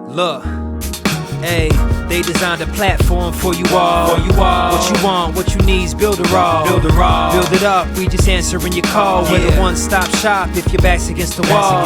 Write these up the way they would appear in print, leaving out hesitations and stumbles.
Look, hey, they designed a platform for you all. What you want, what you need's Builderall. Build it up, we just answering your call. We're the one-stop shop if your back's against the wall.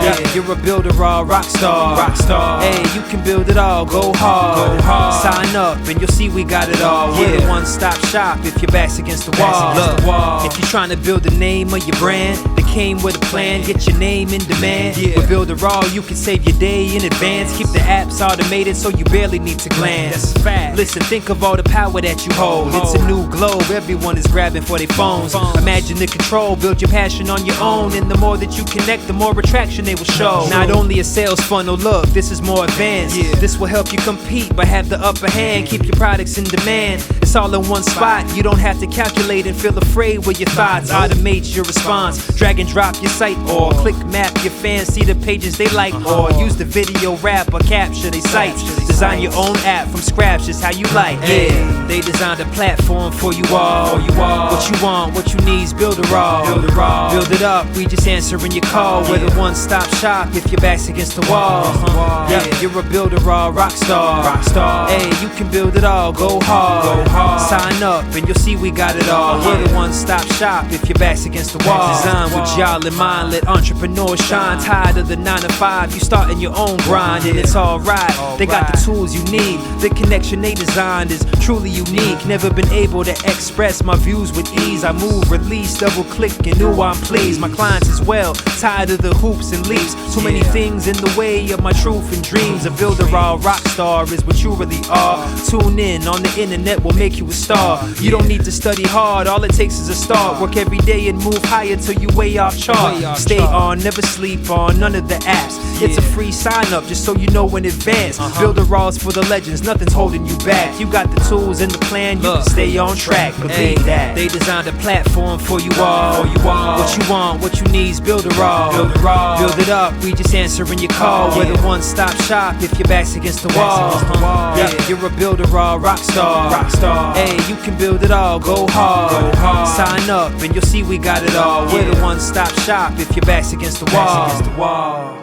Yeah, you're a Builderall Rockstar. Hey, you can build it all, go hard. Sign up and you'll see we got it all. We're the one-stop shop if your back's against the wall. Look, if you're trying to build the name of your brand, they came with a plan, get your name in demand. With Builderall, you can save your day in advance. Keep the apps automated so you barely need to glance. Listen, think of all the power that you hold. It's a new globe, everyone is grabbing for their phones. Imagine the control, build your passion on your own. And the more that you connect, the more attraction they will show. Not only a sales funnel, look, this is more advanced. This will help you compete, but have the upper hand. Keep your products in demand. It's all in one spot. You don't have to calculate and feel afraid with your thoughts. Automate your response. Drag and drop your site or click map your fans. See the pages they like or use the video wrap or capture their sites. Design your own app from scratch, just how you like. Yeah, they designed a platform for you all. What you want, what you need's Builderall. Build it up, we just answering your call. We're the one-stop shop if your back's against the wall. Yeah, you're a Builderall Rockstar. Hey, you can build it all, go hard. Sign up and you'll see we got it all. We're the one-stop shop if your back's against the wall. Design with y'all in mind, let entrepreneurs shine. Tired of the 9 to 5, you starting your own grind and it's alright. They got the tools you need. The connection they designed is truly unique. Never been able to express my views with ease. I move, release, double click and knew I'm pleased. My clients as well, tired of the hoops and leaps. Too many things in the way of my truth and dreams. A Builderall Rockstar is what you really are. Tune in on the internet will make you a star. You don't need to study hard, all it takes is a start. Work every day and move higher till you way off chart. Stay on, never sleep on none of the apps. It's a free sign up just so you know in advance. Builderall's for the legends, nothing's holding you back. You got the tools and the plan, you can stay on track. Believe that. They designed a platform for you all. What you want, what you need's Builderall. Build it up, we just answering your call. We're the one-stop shop if your back's against the wall. Yeah, you're a Builderall Rockstar. Hey, you can build it all, go hard. Sign up and you'll see we got it all. We're the one-stop shop if your back's against the wall.